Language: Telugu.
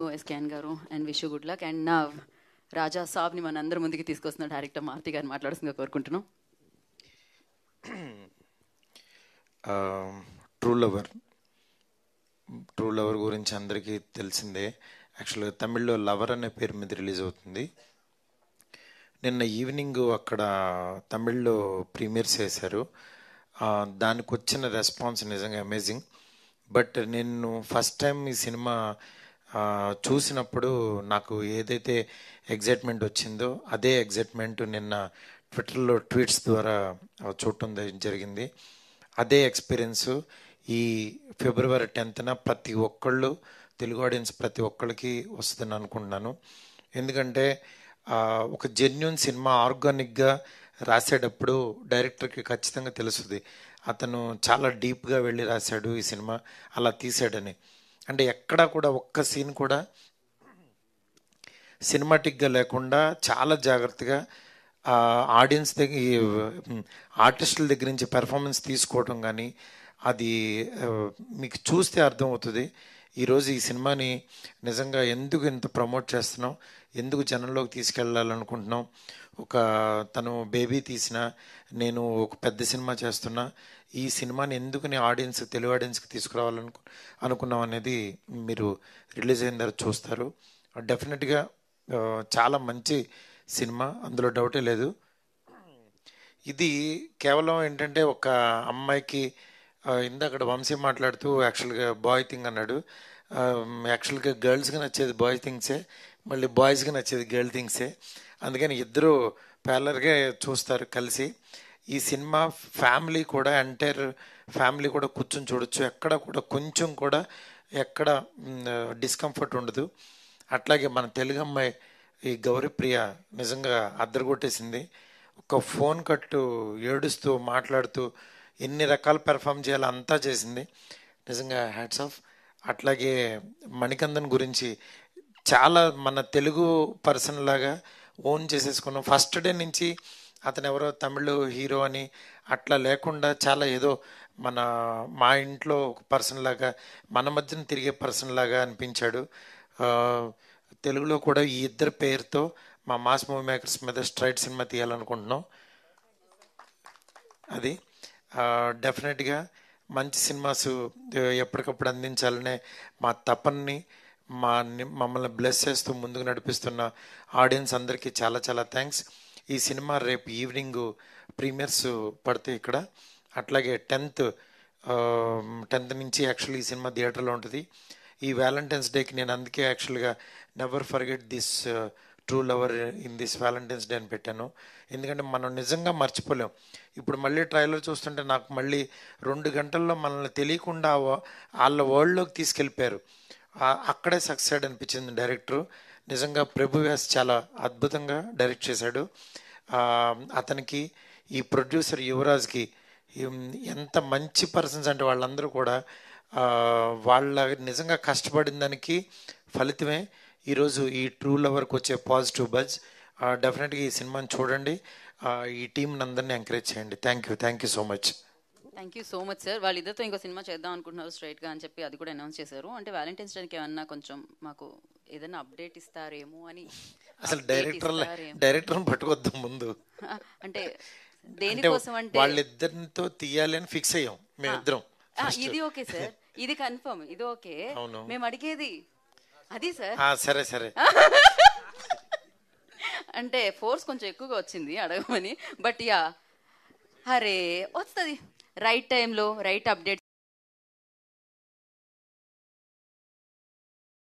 ఎస్కేఎన్ గారు and wish you good luck. And నా రాజా సాబ్ని మన అందరి ముందుకి తీసుకొస్తున్న డైరెక్టర్ మారుతి గారిని మాట్లాడుతుందిగా కోరుకుంటున్నాం. ట్రూ లవర్ గురించి అందరికీ తెలిసిందే. యాక్చువల్గా తమిళ్లో లవర్ అనే పేరు మీద రిలీజ్ అవుతుంది. నిన్న ఈవినింగ్ అక్కడ తమిళ్లో ప్రీమియర్స్ చేశారు. దానికి వచ్చిన రెస్పాన్స్ నిజంగా అమేజింగ్. బట్ నేను ఫస్ట్ టైం ఈ సినిమా చూసినప్పుడు నాకు ఏదైతే ఎగ్జైట్మెంట్ వచ్చిందో అదే ఎగ్జైట్మెంట్ నిన్న ట్విట్టర్లో ట్వీట్స్ ద్వారా చూడటం జరిగింది. అదే ఎక్స్పీరియన్స్ ఈ ఫిబ్రవరి 10th ప్రతి ఒక్కళ్ళు తెలుగు ఆడియన్స్ ప్రతి ఒక్కళ్ళకి వస్తుందని అనుకుంటున్నాను. ఎందుకంటే ఒక జెన్యూన్ సినిమా ఆర్గానిక్గా రాసేటప్పుడు డైరెక్టర్కి ఖచ్చితంగా తెలుస్తుంది అతను చాలా డీప్గా వెళ్ళి రాశాడు ఈ సినిమా, అలా తీసాడని. అంటే ఎక్కడా కూడా ఒక్క సీన్ కూడా సినిమాటిక్గా లేకుండా చాలా జాగ్రత్తగా ఆడియన్స్ దగ్గర ఆర్టిస్టుల దగ్గర నుంచి పెర్ఫార్మెన్స్ తీసుకోవటం కానీ అది మీకు చూస్తే అర్థమవుతుంది. ఈరోజు ఈ సినిమాని నిజంగా ఎందుకు ఇంత ప్రమోట్ చేస్తున్నాం, ఎందుకు జనంలోకి తీసుకెళ్ళాలనుకుంటున్నాం. తను బేబీ తీసిన, నేను ఒక పెద్ద సినిమా చేస్తున్నా, ఈ సినిమాని ఎందుకు తెలుగు ఆడియన్స్కి అనుకున్నాం అనేది మీరు రిలీజ్ అయిన తర్వాత చూస్తారు. డెఫినెట్గా చాలా మంచి సినిమా, అందులో డౌటే లేదు. ఇది కేవలం ఏంటంటే ఒక అమ్మాయికి ఇందాక వంశీ మాట్లాడుతూ యాక్చువల్గా బాయ్ థింగ్ అన్నాడు. యాక్చువల్గా గర్ల్స్కి నచ్చేది బాయ్ థింగ్సే, మళ్ళీ బాయ్స్కి నచ్చేది గర్ల్ థింగ్సే. అందుకని ఇద్దరు ప్యారలర్గా చూస్తారు కలిసి. ఈ సినిమా ఫ్యామిలీ కూడా ఎంటైర్ ఫ్యామిలీ కూడా కూర్చొని చూడొచ్చు. ఎక్కడ కూడా కొంచెం కూడా ఎక్కడ డిస్కంఫర్ట్ ఉండదు. అట్లాగే మన తెలుగు అమ్మాయి ఈ గౌరీప్రియ నిజంగా అద్దరగొట్టేసింది. ఒక ఫోన్ కట్టు ఏడుస్తూ మాట్లాడుతూ ఎన్ని రకాల పెర్ఫామ్ చేయాలో అంతా చేసింది. నిజంగా హ్యాట్స్ ఆఫ్. అట్లాగే మణికందన్ గురించి చాలా మన తెలుగు పర్సన్ లాగా ఓన్ చేసేసుకున్నాం. ఫస్ట్ డే నుంచి అతను ఎవరో తమిళ హీరో అని అట్లా లేకుండా చాలా ఏదో మా ఇంట్లో ఒక పర్సన్ లాగా, మన మధ్యన తిరిగే పర్సన్ లాగా అనిపించాడు. తెలుగులో కూడా ఈ ఇద్దరు పేరుతో మా మాస్ మూవీ మేకర్స్ మీద స్ట్రైట్ సినిమా తీయాలనుకుంటున్నాం. అది డెఫినెట్గా మంచి సినిమాస్ ఎప్పటికప్పుడు అందించాలనే మా తపన్ని మమ్మల్ని బ్లెస్ చేస్తూ ముందుకు నడిపిస్తున్న ఆడియన్స్ అందరికీ చాలా చాలా థ్యాంక్స్. ఈ సినిమా రేపు ఈవినింగ్ ప్రీమియర్స్ పడతాయి ఇక్కడ. అట్లాగే 10th నుంచి యాక్చువల్లీ ఈ సినిమా థియేటర్లో ఉంటుంది. ఈ వ్యాలంటైన్స్ డేకి నేను అందుకే యాక్చువల్గా never forget this true lover in this Valentine's day అని పెట్టాను. ఎందుకంటే మనం నిజంగా మర్చిపోలేం. ఇప్పుడు మళ్ళీ ట్రైలర్ చూస్తుంటే నాకు మళ్ళీ 2 గంటల్లో మనల్ని తెలియకుండా వాళ్ళ వరల్డ్లోకి తీసుకెళ్ళిపోయారు. అక్కడే సక్సెస్ అనిపించింది డైరెక్టరు. నిజంగా ప్రభు వ్యాస్ చాలా అద్భుతంగా డైరెక్ట్ చేశాడు. అతనికి ఈ ప్రొడ్యూసర్ యువరాజ్కి ఎంత మంచి పర్సన్స్ అంటే వాళ్ళందరూ కూడా వాళ్ళ నిజంగా కష్టపడిన దానికి ఫలితమే ఈరోజు ఈ ట్రూ లవర్కి వచ్చే పాజిటివ్ బజ్. డెఫినెట్గా ఈ సినిమాని చూడండి, ఈ టీంని అందరినీ ఎంకరేజ్ చేయండి. Thank you so much. Thank you so much sir. వాళ్ళిద్దరితో ఇంకో సినిమా చేద్దాం అనుకుంటున్నారు స్ట్రైట్గా అని చెప్పి అది కూడా అనౌన్స్ చేశారు. అంటే వ్యాలంటైన్స్ డేకి ఏమన్నా కొంచెం మాకు ఏదైనా అప్డేట్ ఇస్తారేమో అని. అసలు డైరెక్టర్ పట్టుకొద్దాం ముందు. అంటే దేనికోసం అంటే వాళ్ళిద్దరితో తీయాలి అని ఫిక్స్ అయ్యాం మేమిద్దరం. ఇది ఓకే సార్, ఇది కన్ఫర్మ్, ఇది ఓకే. మేము అడిగేది అది సార్. సరే సరే అంటే ఫోర్స్ కొంచెం ఎక్కువగా వచ్చింది అడగమని. బట్ యా, అరే వస్తుంది రైట్ టైంలో రైట్ అప్డేట్.